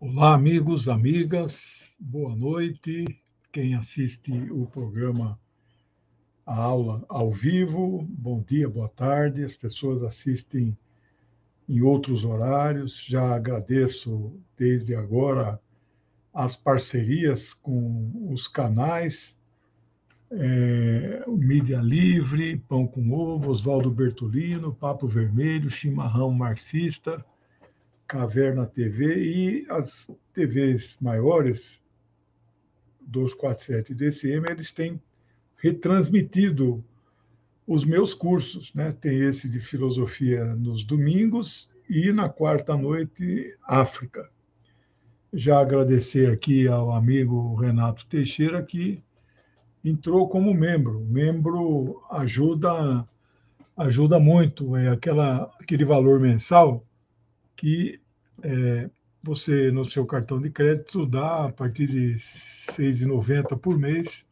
Olá, amigos, amigas, boa noite. Quem assiste o programa, a aula ao vivo, bom dia, boa tarde. As pessoas assistem em outros horários. Já agradeço desde agora as parcerias com os canais, o Mídia Livre, Pão com Ovo, Oswaldo Bertolino, Papo Vermelho, Chimarrão Marxista, Caverna TV e as TVs maiores, 247 DCM, eles têm retransmitido os meus cursos, né? Tem esse de filosofia nos domingos e na quarta noite, África. Já agradecer aqui ao amigo Renato Teixeira, que entrou como membro. Membro ajuda muito, é aquele valor mensal que você, no seu cartão de crédito, dá a partir de R$ 6,90 por mês.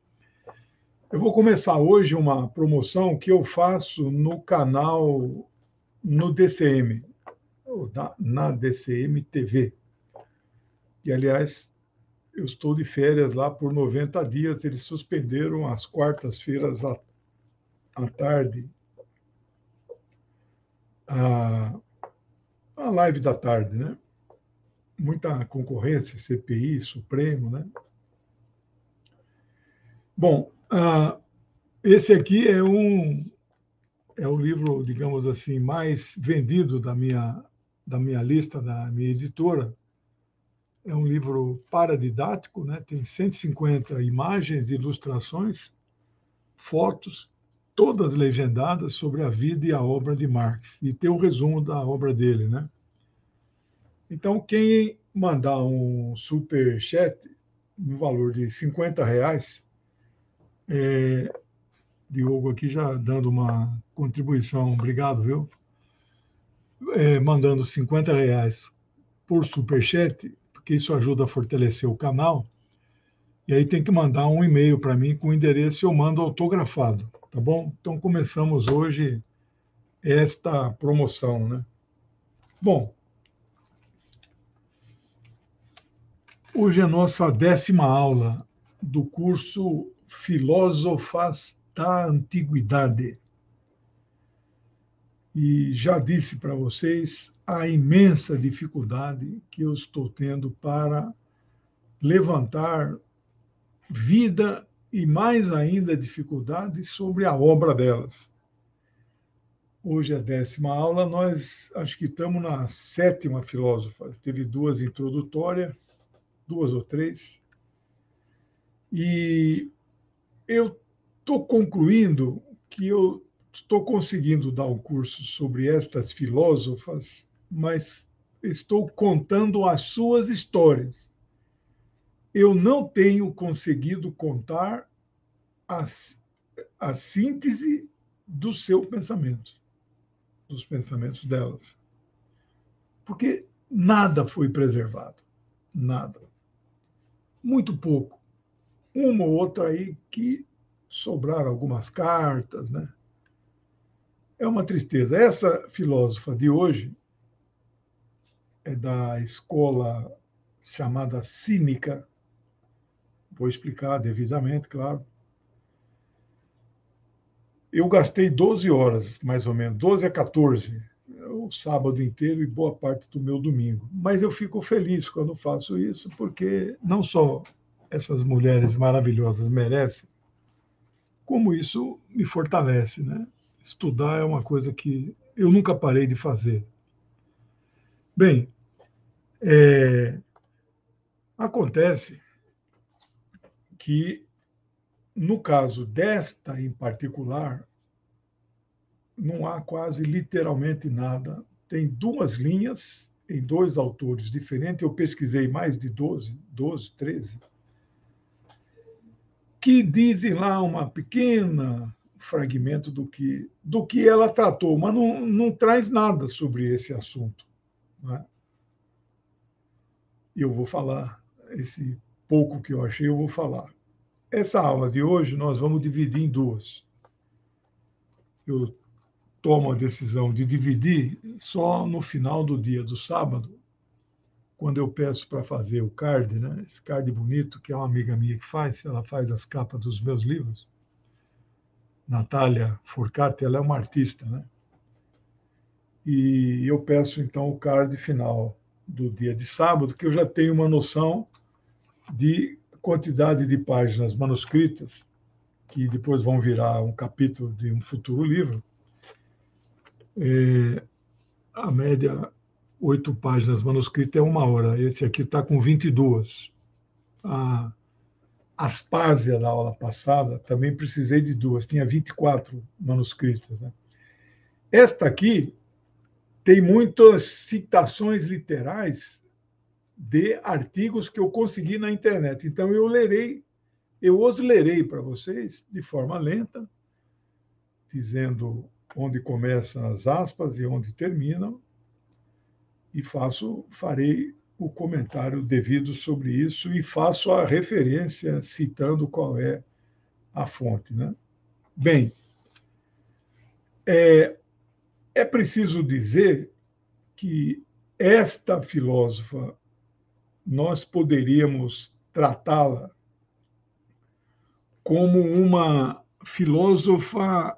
Eu vou começar hoje uma promoção que eu faço no canal, no DCM, na DCM TV. E, aliás, eu estou de férias lá por 90 dias. Eles suspenderam às quartas-feiras à tarde a, a live da tarde, né? Muita concorrência, CPI, Supremo, né? Bom, esse aqui é o livro, digamos assim, mais vendido da minha lista, da minha editora. É um livro paradidático, né? Tem 150 imagens, ilustrações, fotos, todas legendadas sobre a vida e a obra de Marx. E tem um resumo da obra dele, né? Então, quem mandar um super chat no valor de R$ 50, Diogo aqui já dando uma contribuição, obrigado, viu? Mandando R$ 50 por superchat, porque isso ajuda a fortalecer o canal. E aí tem que mandar um e-mail para mim com o endereço e eu mando autografado, tá bom? Então começamos hoje esta promoção, né? Bom, hoje é a nossa 10ª aula do curso Filósofas da Antiguidade. E já disse para vocês a imensa dificuldade que eu estou tendo para levantar vida e mais ainda dificuldades sobre a obra delas. Hoje é a 10ª aula, nós acho que estamos na 7ª filósofa. Teve 2 introdutórias, 2 ou 3. E eu estou concluindo que eu estou conseguindo dar um curso sobre estas filósofas, mas estou contando as suas histórias. Eu não tenho conseguido contar a síntese do seu pensamento, dos pensamentos delas. Porque nada foi preservado. Nada. Muito pouco. Uma ou outra aí que sobraram algumas cartas, né? É uma tristeza. Essa filósofa de hoje é da escola chamada cínica. Vou explicar devidamente, claro. Eu gastei 12 horas, mais ou menos, 12 a 14, o sábado inteiro e boa parte do meu domingo. Mas eu fico feliz quando faço isso, porque não só essas mulheres maravilhosas merecem, como isso me fortalece, né? Estudar é uma coisa que eu nunca parei de fazer. Bem, acontece que, no caso desta em particular, não há quase literalmente nada. Tem 2 linhas em 2 autores diferentes, eu pesquisei mais de 12, 13, que dizem lá uma pequena fragmento do que ela tratou, mas não traz nada sobre esse assunto. Né? Eu vou falar, esse pouco que eu achei, eu vou falar. Essa aula de hoje nós vamos dividir em 2. Eu tomo a decisão de dividir só no final do dia do sábado, quando eu peço para fazer o card, né? Esse card bonito, que é uma amiga minha que faz, ela faz as capas dos meus livros, Natália Forcati, ela é uma artista, né? E eu peço, então, o card final do dia de sábado, que eu já tenho uma noção de quantidade de páginas manuscritas, que depois vão virar um capítulo de um futuro livro. A média, 8 páginas manuscritas é 1 hora. Esse aqui está com 22. A Aspásia, da aula passada, também precisei de 2. Tinha 24 manuscritas. Né? Esta aqui tem muitas citações literais de artigos que eu consegui na internet. Então, eu os lerei para vocês de forma lenta, dizendo onde começam as aspas e onde terminam, e farei o comentário devido sobre isso e faço a referência citando qual é a fonte. Né? Bem, é preciso dizer que esta filósofa, nós poderíamos tratá-la como uma filósofa,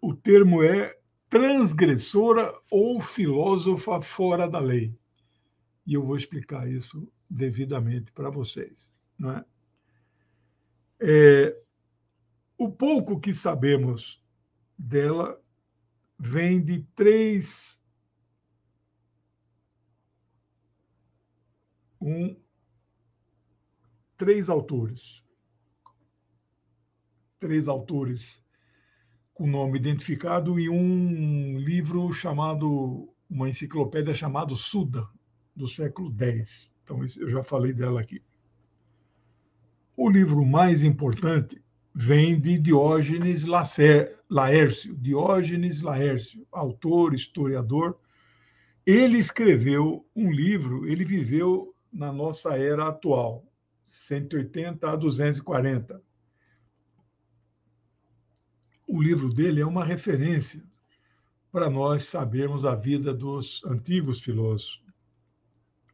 o termo é transgressora ou filósofa fora da lei. E eu vou explicar isso devidamente para vocês. Não é? O pouco que sabemos dela vem de três autores. Três autores com nome identificado e um livro chamado, uma enciclopédia chamada Suda, do século X. Então, eu já falei dela aqui. O livro mais importante vem de Diógenes Laércio. Diógenes Laércio, autor, historiador. Ele escreveu um livro, ele viveu na nossa era atual, 180 a 240. O livro dele é uma referência para nós sabermos a vida dos antigos filósofos.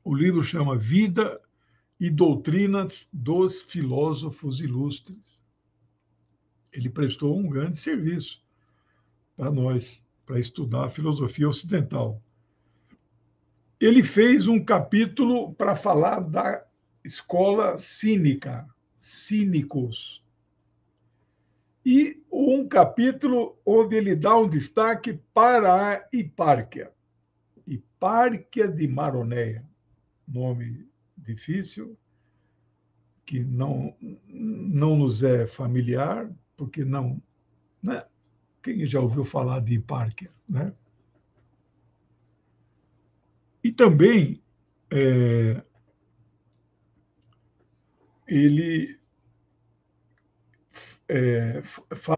O livro chama Vida e Doutrinas dos Filósofos Ilustres. Ele prestou um grande serviço para nós, para estudar a filosofia ocidental. Ele fez um capítulo para falar da escola cínica, cínicos. E um capítulo onde ele dá um destaque para a Hipárquia. Hipárquia de Maroneia, nome difícil, que não nos é familiar, porque não. Né? Quem já ouviu falar de Hipárquia? Né? E também ele fala.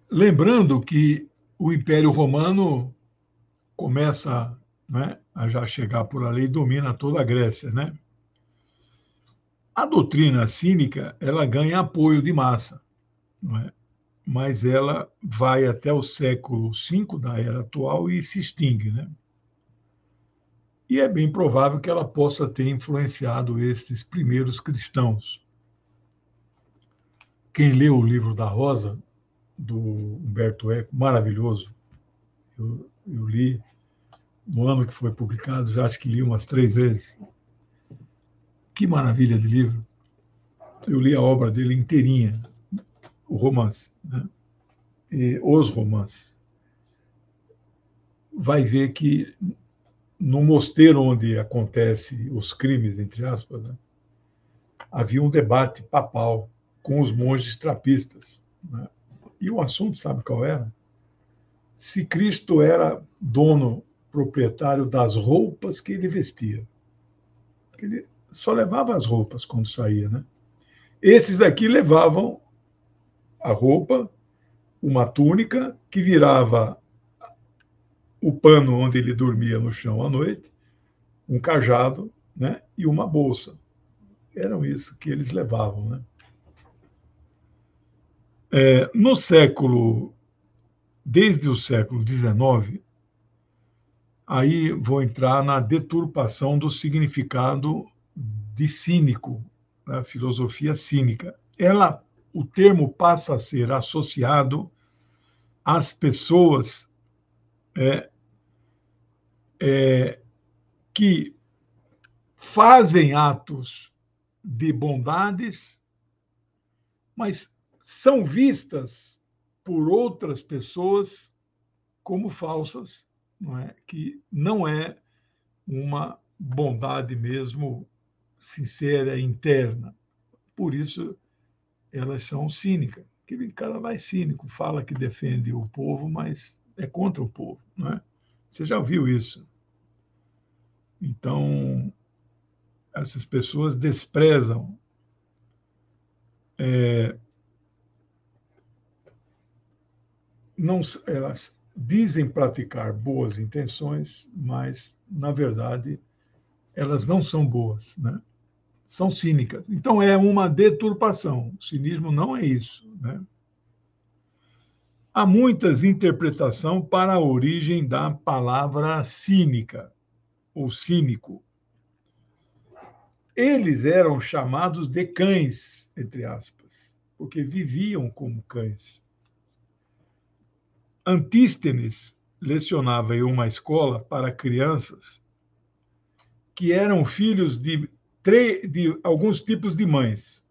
Lembrando que o Império Romano começa, né, a já chegar por ali e domina toda a Grécia. Né? A doutrina cínica ela ganha apoio de massa, não é? Mas ela vai até o século V da era atual e se extingue. Né? E é bem provável que ela possa ter influenciado estes primeiros cristãos. Quem leu o livro da Rosa, do Humberto Eco, maravilhoso, eu li no ano que foi publicado, já acho que li umas 3 vezes. Que maravilha de livro. Eu li a obra dele inteirinha, o romance, né? E os romances. Vai ver que no mosteiro onde acontecem os crimes, entre aspas, né, havia um debate papal com os monges trapistas. Né? E o assunto, sabe qual era? Se Cristo era dono, proprietário das roupas que ele vestia. Ele só levava as roupas quando saía. Né? Esses aqui levavam a roupa, uma túnica que virava o pano onde ele dormia no chão à noite, um cajado, né, e uma bolsa. Eram isso que eles levavam. Né? No século desde o século XIX, aí vou entrar na deturpação do significado de cínico, da filosofia cínica. O termo passa a ser associado às pessoas que fazem atos de bondades, mas são vistas por outras pessoas como falsas, não é? Que não é uma bondade mesmo sincera, interna. Por isso, elas são cínicas. Aquele cara lá é cínico, fala que defende o povo, mas é contra o povo. Não é? Você já viu isso? Então, essas pessoas desprezam não, elas dizem praticar boas intenções, mas, na verdade, elas não são boas, né? São cínicas. Então, é uma deturpação. O cinismo não é isso, né? Há muitas interpretações para a origem da palavra cínica, ou cínico. Eles eram chamados de cães, entre aspas, porque viviam como cães. Antístenes lecionava em uma escola para crianças que eram filhos de alguns tipos de mães.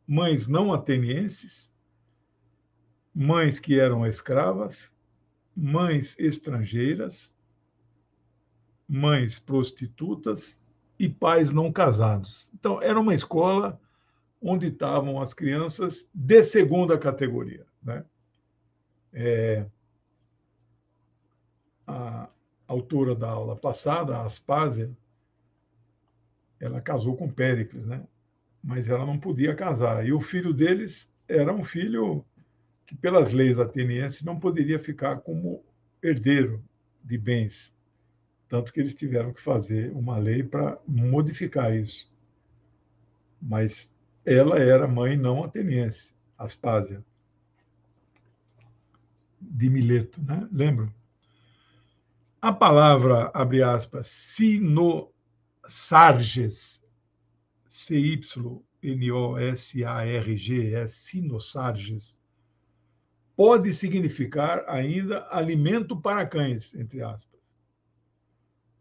Mães não atenienses, mães que eram escravas, mães estrangeiras, mães prostitutas e pais não casados. Então, era uma escola onde estavam as crianças de segunda categoria. Né? A autora da aula passada, a Aspásia, ela casou com Péricles, né? Mas ela não podia casar. E o filho deles era um filho que, pelas leis atenienses, não poderia ficar como herdeiro de bens. Tanto que eles tiveram que fazer uma lei para modificar isso. Mas ela era mãe não ateniense, Aspásia, de Mileto, né? Lembra? A palavra, abre aspas, sinosarges, Cynosarges, sinosarges, pode significar ainda alimento para cães, entre aspas.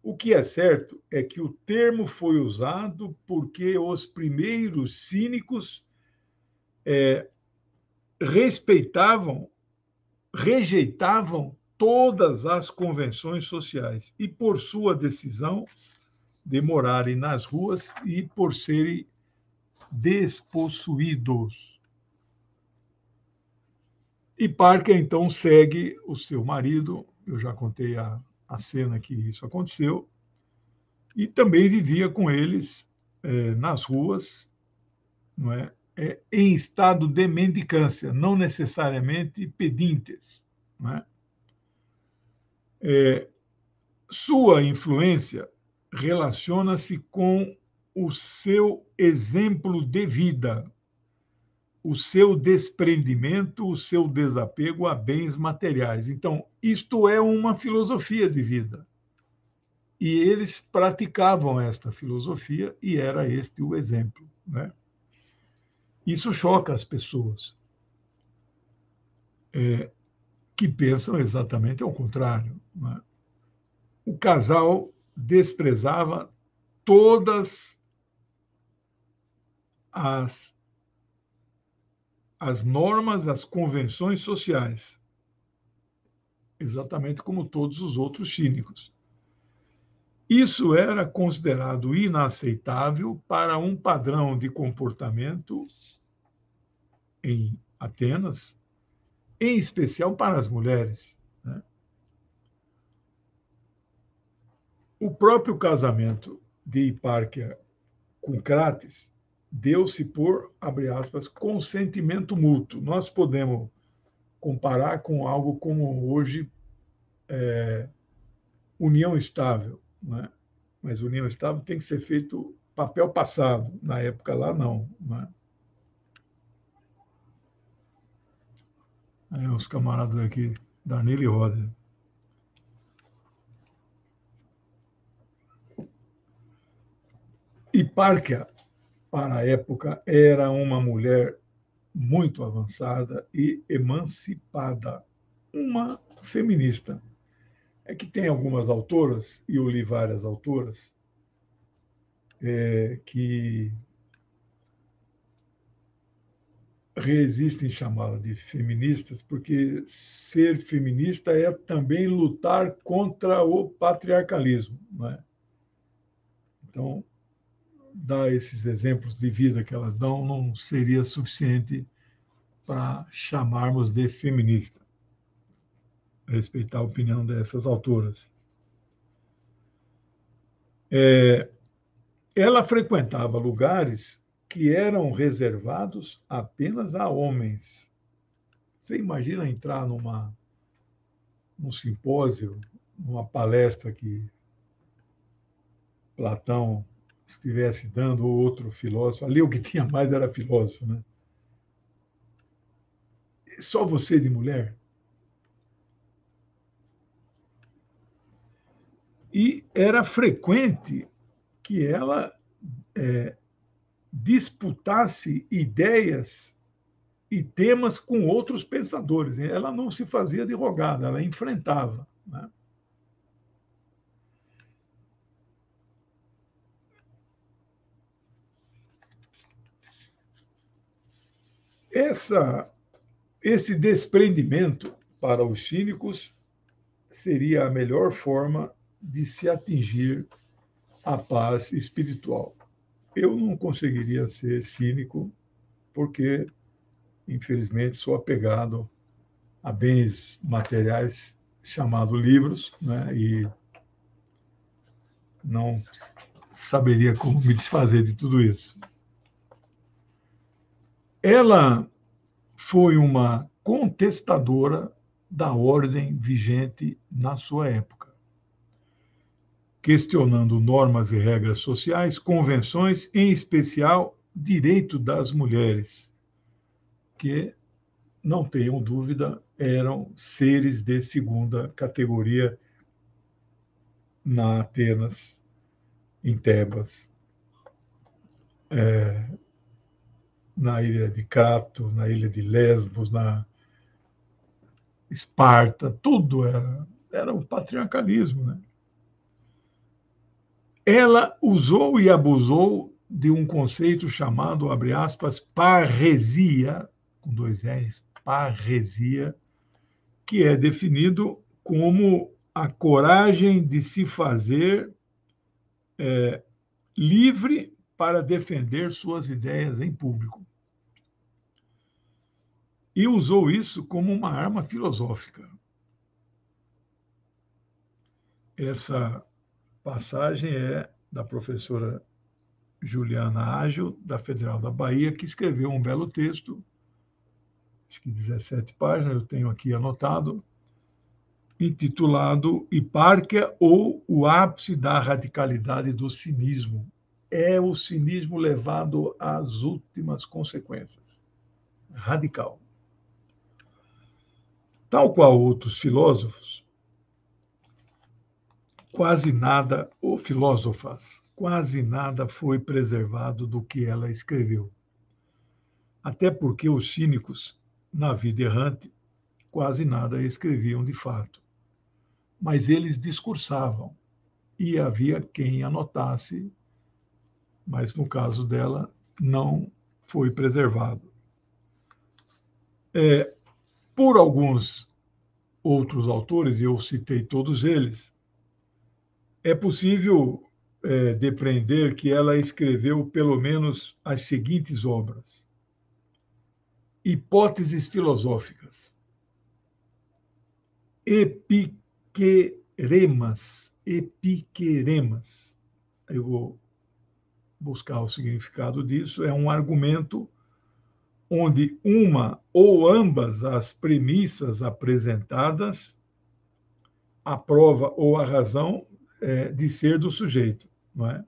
O que é certo é que o termo foi usado porque os primeiros cínicos respeitavam, rejeitavam todas as convenções sociais e por sua decisão de morarem nas ruas e por serem despossuídos. E Parker, então, segue o seu marido, eu já contei a cena que isso aconteceu, e também vivia com eles nas ruas, não é? Em estado de mendicância, não necessariamente pedintes. Não é? Sua influência relaciona-se com o seu exemplo de vida, o seu desprendimento, o seu desapego a bens materiais. Então, isto é uma filosofia de vida. E eles praticavam esta filosofia e era este o exemplo. Né? Isso choca as pessoas que pensam exatamente ao contrário. Né? O casal desprezava todas as, as normas, as convenções sociais, exatamente como todos os outros cínicos. Isso era considerado inaceitável para um padrão de comportamento em Atenas, em especial para as mulheres. Né? O próprio casamento de Hipárquia com Crates deu-se por, abre aspas, consentimento mútuo. Nós podemos comparar com algo como hoje união estável, né? Mas união estável tem que ser feito papel passado. Na época lá, não. Né? Os camaradas aqui, Danilo e Roder. Hipárquia, para a época, era uma mulher muito avançada e emancipada, uma feminista. É que tem algumas autoras, e eu li várias autoras, que resistem em chamá-la de feministas, porque ser feminista é também lutar contra o patriarcalismo. Não é? Então, dar esses exemplos de vida que elas dão não seria suficiente para chamarmos de feminista. Respeitar a opinião dessas autoras. Ela frequentava lugares que eram reservados apenas a homens. Você imagina entrar num simpósio, numa palestra que Platão estivesse dando, ou outro filósofo. Ali o que tinha mais era filósofo, né? Só você de mulher? E era frequente que ela disputasse ideias e temas com outros pensadores. Ela não se fazia de rogada, ela enfrentava. Né? Esse desprendimento para os cínicos seria a melhor forma de se atingir a paz espiritual. Eu não conseguiria ser cínico porque, infelizmente, sou apegado a bens materiais chamados livros, né? E não saberia como me desfazer de tudo isso. Ela foi uma contestadora da ordem vigente na sua época, questionando normas e regras sociais, convenções, em especial direito das mulheres, que, não tenham dúvida, eram seres de segunda categoria na Atenas, em Tebas, na ilha de Crato, na ilha de Lesbos, na Esparta, tudo era um patriarcalismo. Né? Ela usou e abusou de um conceito chamado, abre aspas, parresia, com 2 R's, parresia, que é definido como a coragem de se fazer livre para defender suas ideias em público. E usou isso como uma arma filosófica. Essa passagem é da professora Juliana Ágil, da Federal da Bahia, que escreveu um belo texto, acho que 17 páginas, eu tenho aqui anotado, intitulado Hipárquia ou o ápice da radicalidade do cinismo. É o cinismo levado às últimas consequências. Radical. Tal qual outros filósofos, quase nada, ou filósofas, quase nada foi preservado do que ela escreveu. Até porque os cínicos, na vida errante, quase nada escreviam de fato. Mas eles discursavam, e havia quem anotasse, mas no caso dela, não foi preservado. Por alguns outros autores, e eu citei todos eles, é possível depreender que ela escreveu pelo menos as seguintes obras: Hipóteses Filosóficas, Epiqueremas. Eu vou buscar o significado disso. É um argumento onde uma ou ambas as premissas apresentadas, a prova ou a razão de ser do sujeito, não é?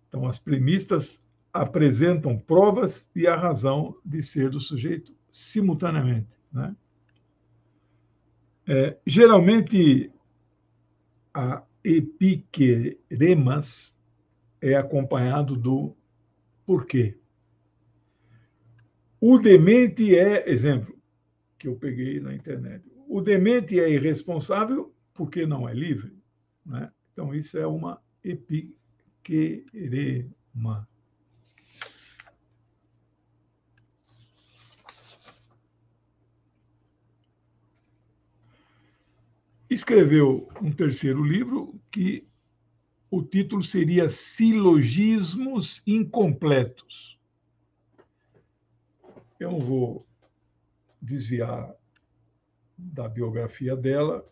Então, as premissas apresentam provas e a razão de ser do sujeito simultaneamente, né? Geralmente, a epiqueremas é acompanhado do porquê. O demente exemplo, que eu peguei na internet, o demente é irresponsável porque não é livre. Né? Então, isso é uma epiquerema. Escreveu um terceiro livro que o título seria Silogismos Incompletos. Eu não vou desviar da biografia dela,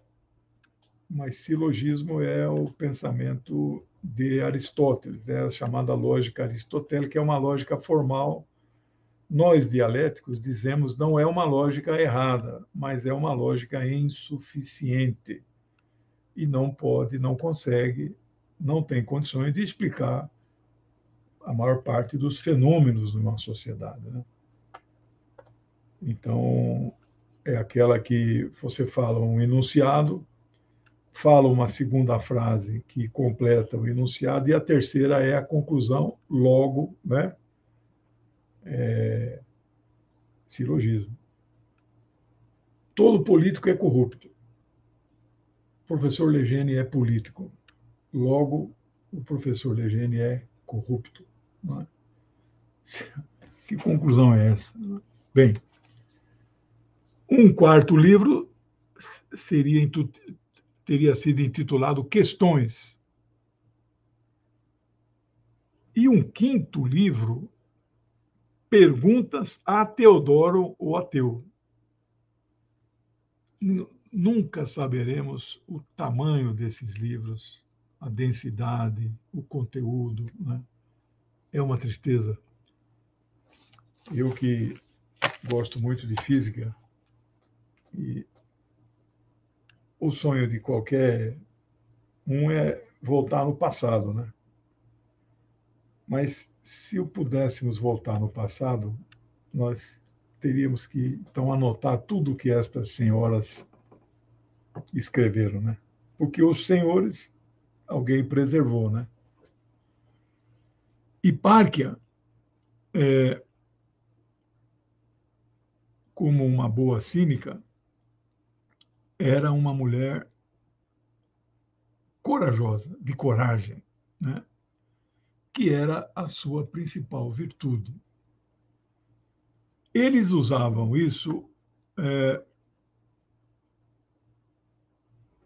mas silogismo é o pensamento de Aristóteles, né? A chamada lógica aristotélica, que é uma lógica formal. Nós, dialéticos, dizemos não é uma lógica errada, mas é uma lógica insuficiente e não pode, não consegue, não tem condições de explicar a maior parte dos fenômenos de uma sociedade. Né? Então, é aquela que você fala um enunciado, fala uma segunda frase que completa o enunciado, e a terceira é a conclusão, logo, né? Silogismo. Todo político é corrupto. O professor Legene é político. Logo, o professor Legene é corrupto. Não é? Que conclusão é essa? Bem, um quarto livro teria sido intitulado Questões. E um quinto livro, Perguntas a Teodoro o Ateu. Nunca saberemos o tamanho desses livros, a densidade, o conteúdo. Né? É uma tristeza. Eu que gosto muito de física, e o sonho de qualquer um é voltar no passado, né? Mas se pudéssemos voltar no passado, nós teríamos que então anotar tudo o que estas senhoras escreveram, né? Porque os senhores alguém preservou, né? Hipárquia, como uma boa cínica, era uma mulher corajosa, de coragem, né? Que era a sua principal virtude. Eles usavam isso,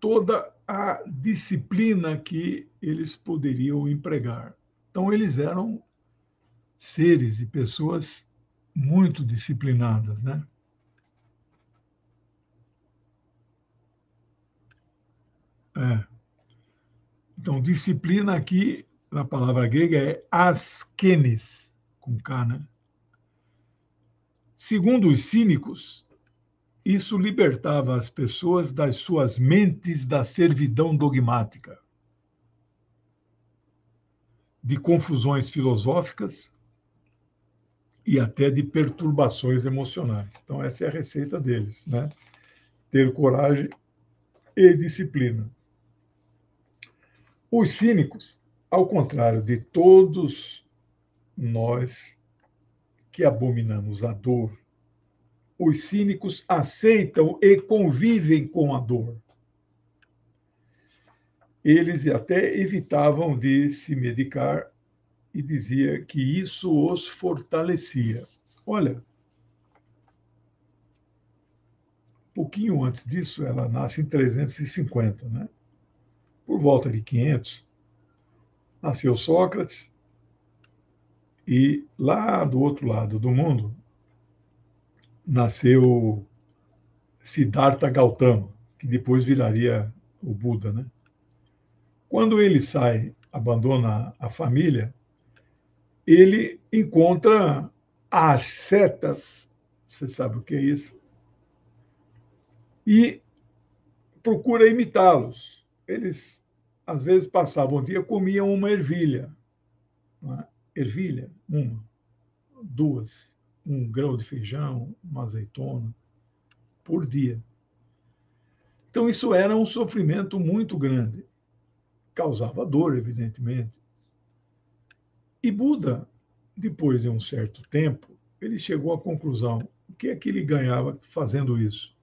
toda a disciplina que eles poderiam empregar. Então, eles eram seres e pessoas muito disciplinadas, né? É. Então, disciplina aqui, na palavra grega, é askenes, com K, né? Segundo os cínicos, isso libertava as pessoas das suas mentes da servidão dogmática, de confusões filosóficas e até de perturbações emocionais. Então, essa é a receita deles, né? Ter coragem e disciplina. Os cínicos, ao contrário de todos nós que abominamos a dor, os cínicos aceitam e convivem com a dor. Eles até evitavam de se medicar e dizia que isso os fortalecia. Olha, pouquinho antes disso, ela nasce em 350, né? Por volta de 500, nasceu Sócrates, e lá do outro lado do mundo nasceu Siddhartha Gautama, que depois viraria o Buda, né? Quando ele sai, abandona a família, ele encontra as setas, você sabe o que é isso, e procura imitá-los. Eles, às vezes, passavam o dia, comiam uma ervilha. Uma ervilha, uma, duas, um grão de feijão, uma azeitona, por dia. Então, isso era um sofrimento muito grande. Causava dor, evidentemente. E Buda, depois de um certo tempo, ele chegou à conclusão: o que é que ele ganhava fazendo isso?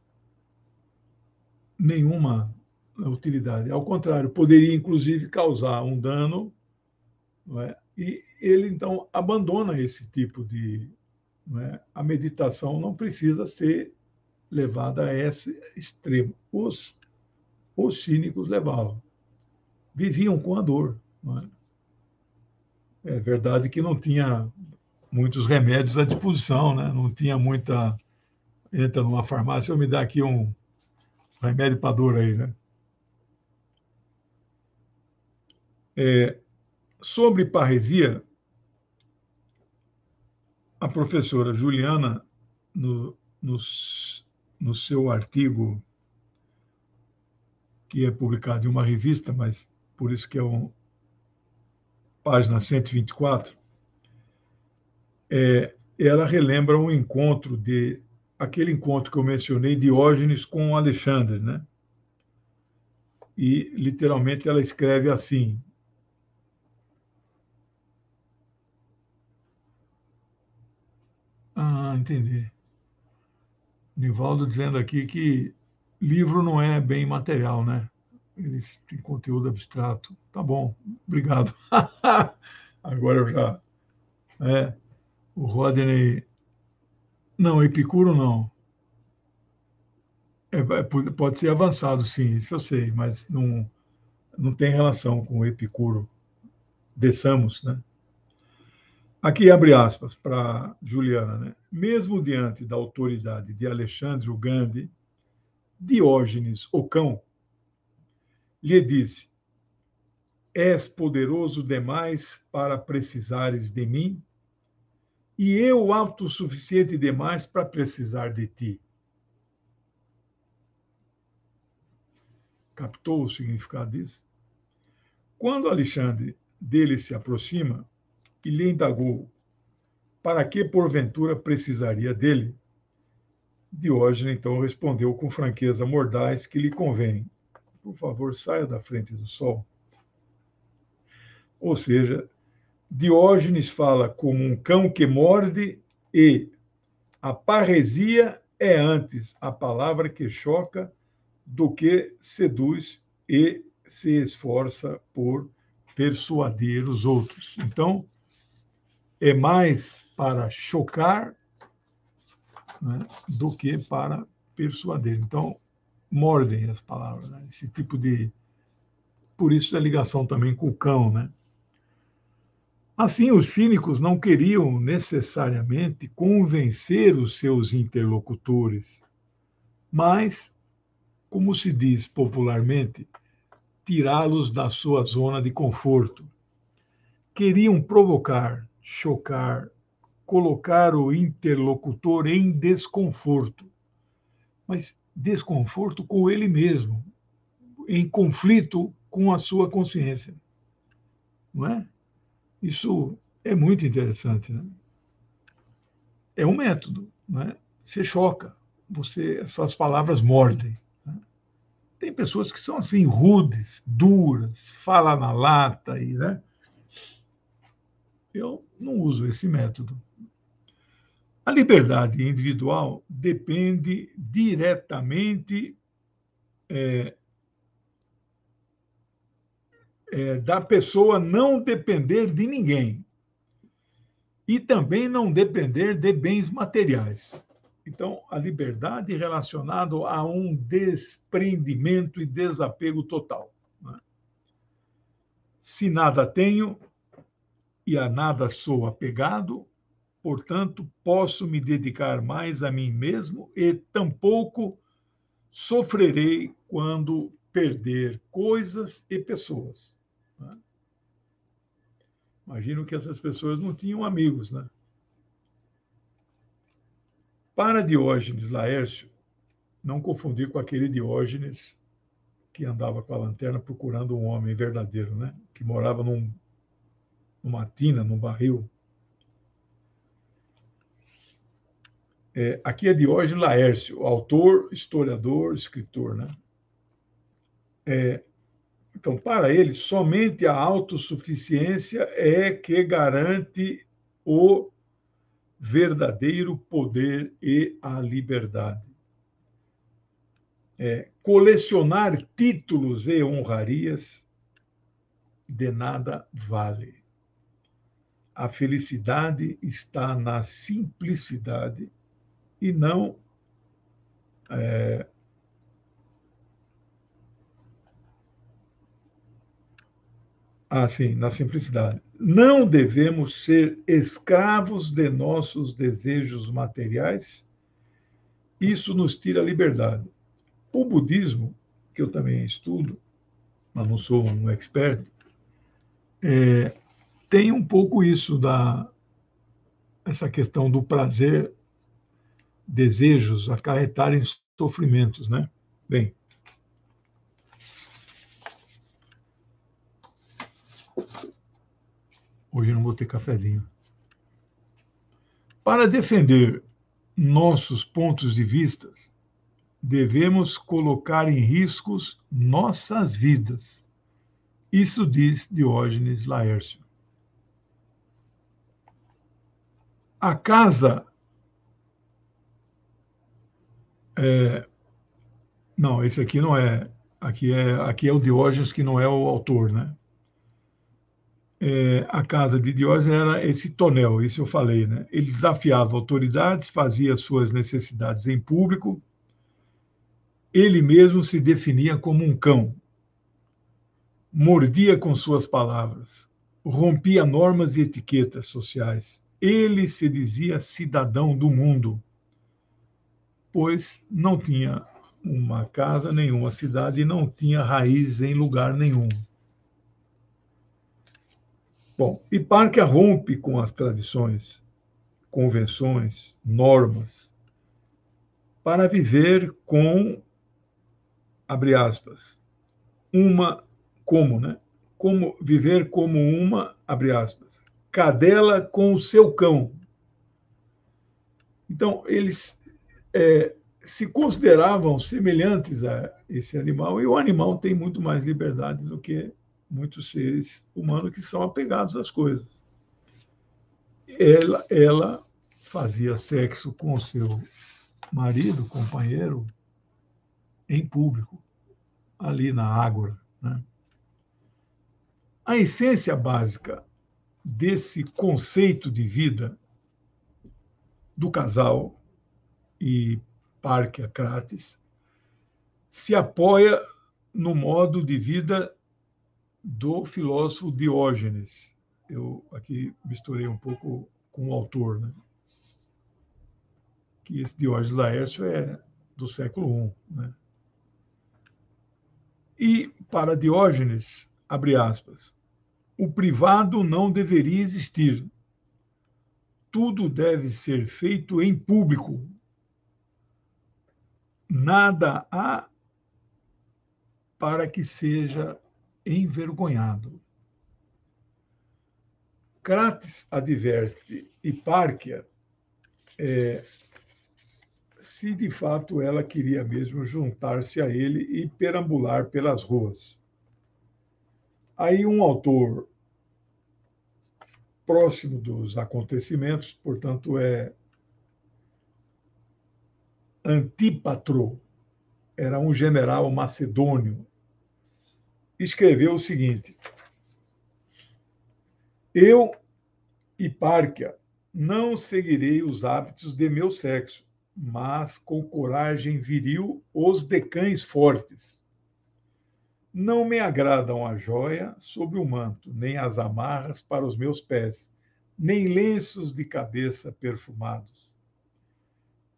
Nenhuma utilidade. Ao contrário, poderia inclusive causar um dano, não é? E ele então abandona esse tipo de. Não é? A meditação não precisa ser levada a esse extremo. Os cínicos levavam. Viviam com a dor. Não é? É verdade que não tinha muitos remédios à disposição, né? Não tinha muita. Entra numa farmácia, eu me dá aqui um remédio para dor aí, né? Sobre parresia, a professora Juliana, no, no, no seu artigo, que é publicado em uma revista, mas por isso que é página 124, ela relembra um encontro aquele encontro que eu mencionei, Diógenes com Alexandre, né? E literalmente ela escreve assim: ah, entendi. Nivaldo dizendo aqui que livro não é bem material, né? Eles têm conteúdo abstrato. Tá bom, obrigado. Agora eu já. É, o Rodney. Não, Epicuro não. Pode ser avançado, sim, isso eu sei, mas não tem relação com o Epicuro de Samos, né? Aqui abre aspas para Juliana, né? Mesmo diante da autoridade de Alexandre o Grande, Diógenes o Cão lhe disse: És poderoso demais para precisares de mim, e eu autossuficiente demais para precisar de ti. Captou o significado disso? Quando Alexandre dele se aproxima e lhe indagou para que porventura precisaria dele, Diógenes então respondeu com franqueza mordaz que lhe convém: por favor, saia da frente do sol. Ou seja, Diógenes fala como um cão que morde e a parresia é antes a palavra que choca do que seduz e se esforça por persuadir os outros. Então, é mais para chocar, né, do que para persuadir. Então, mordem as palavras, né? Esse tipo de. Por isso a ligação também com o cão, né? Assim, os cínicos não queriam necessariamente convencer os seus interlocutores, mas, como se diz popularmente, tirá-los da sua zona de conforto. Queriam provocar, chocar, colocar o interlocutor em desconforto, mas desconforto com ele mesmo, em conflito com a sua consciência, não é? Isso é muito interessante, né? É um método, não é? Você choca, essas palavras mordem. Né? Tem pessoas que são assim rudes, duras, fala na lata e, né? Eu não uso esse método. A liberdade individual depende diretamente da pessoa não depender de ninguém e também não depender de bens materiais. Então, a liberdade relacionada a um desprendimento e desapego total. Né? Se nada tenho e a nada sou apegado, portanto, posso me dedicar mais a mim mesmo e tampouco sofrerei quando perder coisas e pessoas. Né? Imagino que essas pessoas não tinham amigos, né? Para Diógenes Laércio, não confundir com aquele Diógenes que andava com a lanterna procurando um homem verdadeiro, né? Que morava numa tina, num barril. Aqui é Diógenes Laércio, autor, historiador, escritor, né? Então, para ele, somente a autossuficiência é que garante o verdadeiro poder e a liberdade. Colecionar títulos e honrarias de nada vale. A felicidade está na simplicidade e não na simplicidade. Não devemos ser escravos de nossos desejos materiais. Isso nos tira a liberdade. O budismo, que eu também estudo, mas não sou um expert, tem um pouco isso essa questão do prazer, desejos acarretarem sofrimentos, né? Bem, hoje eu não vou ter cafezinho. Para defender nossos pontos de vista, devemos colocar em riscos nossas vidas. Isso diz Diógenes Laércio. A casa... Não, esse aqui não é. Aqui é o Diógenes, que não é o autor, né? A casa de Diógenes era esse tonel, isso eu falei, né? Ele desafiava autoridades, fazia suas necessidades em público, ele mesmo se definia como um cão, mordia com suas palavras, rompia normas e etiquetas sociais. Ele se dizia cidadão do mundo, pois não tinha uma casa, nenhuma cidade, e não tinha raiz em lugar nenhum. Bom, Hipparquia rompe com as tradições, convenções, normas, para viver com, abre aspas, como viver como uma, abre aspas, cadela com o seu cão. Então, eles se consideravam semelhantes a esse animal, e o animal tem muito mais liberdade do que muitos seres humanos que são apegados às coisas. Ela fazia sexo com o seu marido, companheiro, em público, ali na ágora, né? A essência básica desse conceito de vida do casal e Hipparquia Crates se apoia no modo de vida do filósofo Diógenes. Eu aqui misturei um pouco com o autor, né? Que esse Diógenes Laércio é do século I, né? E para Diógenes, abre aspas, o privado não deveria existir. Tudo deve ser feito em público. Nada há para que seja envergonhado. Crates adverte Hipparquia se de fato ela queria mesmo juntar-se a ele e perambular pelas ruas. Aí um autor próximo dos acontecimentos, portanto, é Antípatro, era um general macedônio, escreveu o seguinte: eu, Hipparquia, não seguirei os hábitos de meu sexo, mas com coragem viril os de cães fortes. Não me agradam a joia sobre o manto, nem as amarras para os meus pés, nem lenços de cabeça perfumados.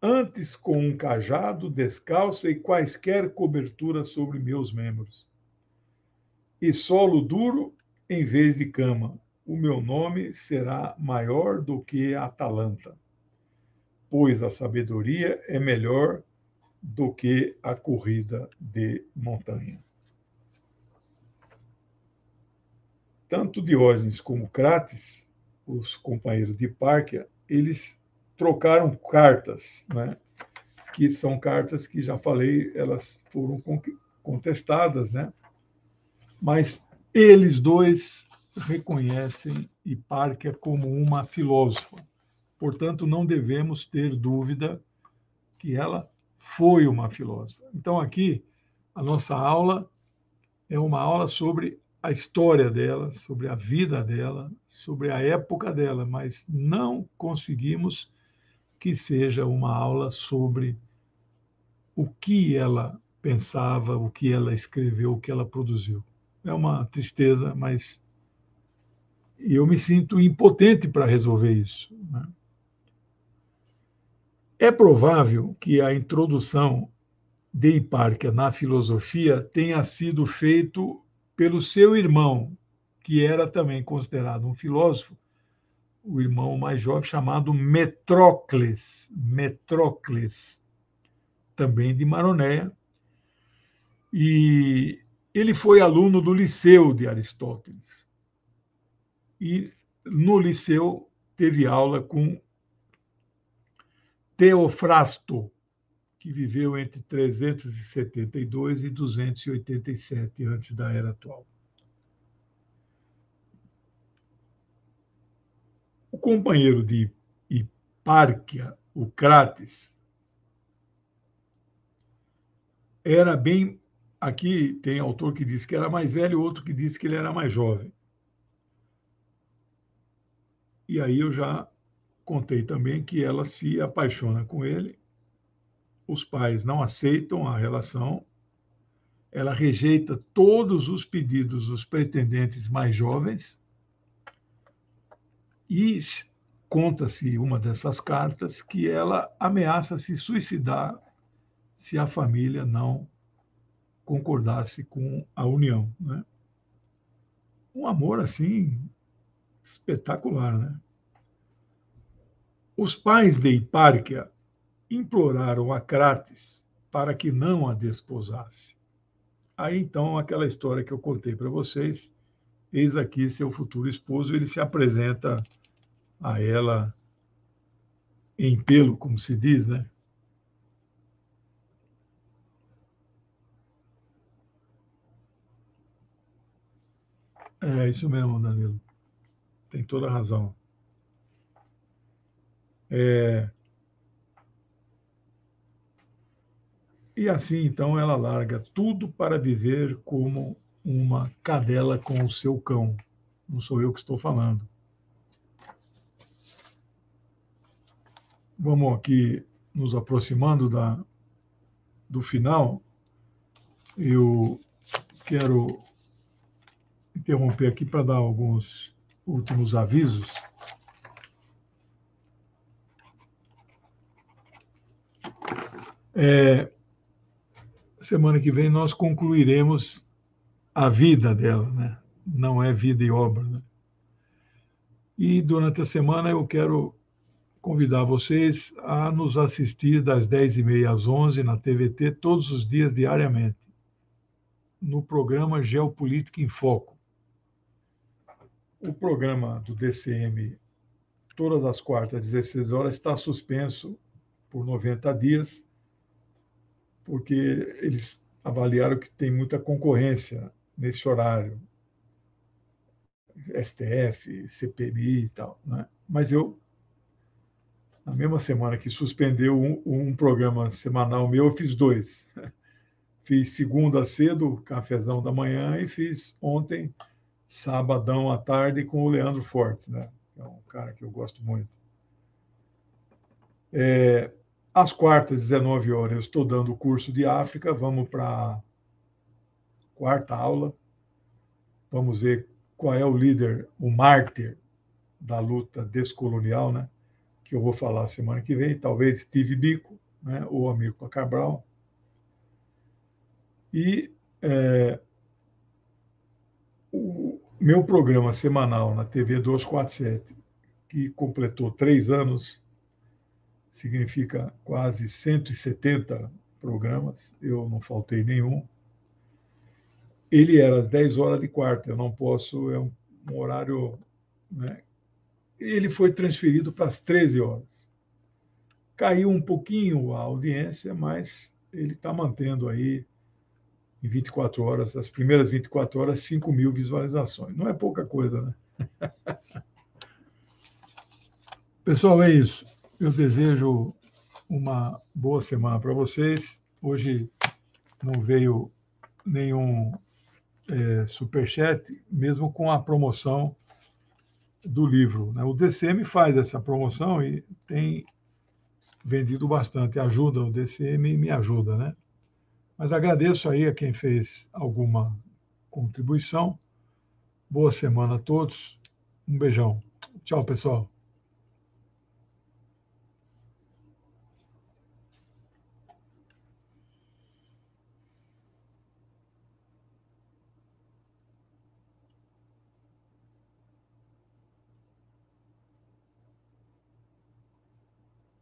Antes com um cajado descalça e quaisquer coberturas sobre meus membros. E solo duro em vez de cama. O meu nome será maior do que a Atalanta, pois a sabedoria é melhor do que a corrida de montanha. Tanto Diógenes como Crates, os companheiros de Hipparquia, eles trocaram cartas, né? Que são cartas que, já falei, elas foram contestadas, né? Mas eles dois reconhecem Hipárquia como uma filósofa. Portanto, não devemos ter dúvida que ela foi uma filósofa. Então, aqui, a nossa aula é uma aula sobre a história dela, sobre a vida dela, sobre a época dela, mas não conseguimos que seja uma aula sobre o que ela pensava, o que ela escreveu, o que ela produziu. É uma tristeza, mas eu me sinto impotente para resolver isso, né? É provável que a introdução de Hipárquia na filosofia tenha sido feito pelo seu irmão, que era também considerado um filósofo, o irmão mais jovem chamado Metrócles, também de Maroneia, e ele foi aluno do Liceu de Aristóteles. E no Liceu teve aula com Teofrasto, que viveu entre 372 e 287 antes da era atual. O companheiro de Hipárquia, o Crates, era bem. Aqui tem autor que diz que era mais velho, outro que diz que ele era mais jovem. E aí eu já contei também que ela se apaixona com ele, os pais não aceitam a relação, ela rejeita todos os pedidos dos pretendentes mais jovens e conta-se uma dessas cartas que ela ameaça se suicidar se a família não concordasse com a união, né? Um amor assim espetacular, né? Os pais de Hipárquia imploraram a Crates para que não a desposasse. Aí então aquela história que eu contei para vocês, eis aqui seu futuro esposo, ele se apresenta a ela em pelo, como se diz, né? É isso mesmo, Danilo. Tem toda a razão. É, e assim, então, ela larga tudo para viver como uma cadela com o seu cão. Não sou eu que estou falando. Vamos aqui nos aproximando do final. Eu quero interromper aqui para dar alguns últimos avisos. Semana que vem nós concluiremos a vida dela, né? Não é vida e obra, né? E durante a semana eu quero convidar vocês a nos assistir das 10h30 às 11 na TVT, todos os dias, diariamente, no programa Geopolítica em Foco. O programa do DCM, todas as quartas, às 16 horas, está suspenso por 90 dias, porque eles avaliaram que tem muita concorrência nesse horário, STF, CPMI e tal, né? Mas eu, na mesma semana que suspendeu um programa semanal meu, eu fiz dois. Fiz segunda cedo, cafezão da manhã, e fiz ontem, sabadão à tarde, com o Leandro Fortes, né? É um cara que eu gosto muito. Às quartas, 19 horas, eu estou dando o curso de África, vamos para a quarta aula. Vamos ver qual é o líder, o mártir da luta descolonial, né? Que eu vou falar semana que vem, talvez Steve Biko, né? Ou Amílcar Cabral. E o meu programa semanal na TV 247, que completou 3 anos, significa quase 170 programas, eu não faltei nenhum. Ele era às 10 horas de quarta, eu não posso, é um horário, né? Ele foi transferido para as 13 horas. Caiu um pouquinho a audiência, mas ele está mantendo aí em 24 horas, as primeiras 24 horas, 5 mil visualizações. Não é pouca coisa, né? Pessoal, é isso. Eu desejo uma boa semana para vocês. Hoje não veio nenhum superchat, mesmo com a promoção do livro, né? O DCM faz essa promoção e tem vendido bastante. Ajuda o DCM e me ajuda, né? Mas agradeço aí a quem fez alguma contribuição. Boa semana a todos. Um beijão. Tchau, pessoal.